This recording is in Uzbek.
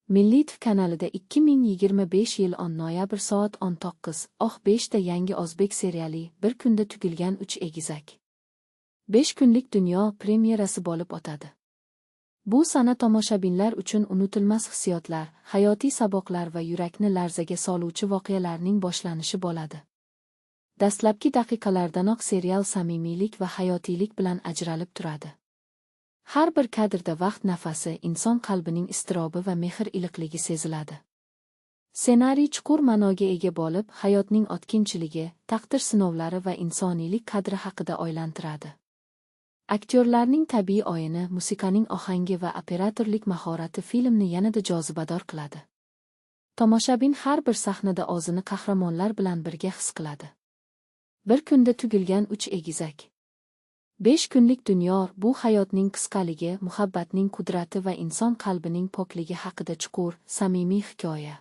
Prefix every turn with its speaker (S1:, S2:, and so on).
S1: Milliy TV kanalida 2025 yil 10 noyabr soat 19 5 da yangi o'zbek seriali Bir kunda tugilgan 3 egizak. 5 kunlik dunyo premyerasi bo'lib o'tadi. Bu sana tomoshabinlar uchun unutilmas hissiyotlar, hayotiy saboqlar va yurakni larzaga soluvchi voqealarning boshlanishi bo'ladi. Dastlabki daqiqalardanoq serial samimiylik va hayotiylik bilan ajralib turadi. Har bir kadrda vaqt nafasi, inson qalbining iztirobi va mehr iliqligi seziladi. Ssenariy chuqur ma'noga ega bo'lib, hayotning o'tkinchiligi, taqdir sinovlari va insoniylik qadri haqida o'ylantiradi. Aktyorlarning tabiiy o'yini, musiqaning ohangi va operatorlik mahorati filmni yanada jozibador qiladi. Tomoshabin har bir sahnada o'zini qahramonlar bilan birga his qiladi. Bir kunda tugilgan 3 egizak. 5 kunlik dunyo bu hayotning qisqaligi, muhabbatning qudrati va inson qalbining pokligi haqida chuqur, samimiy hikoya.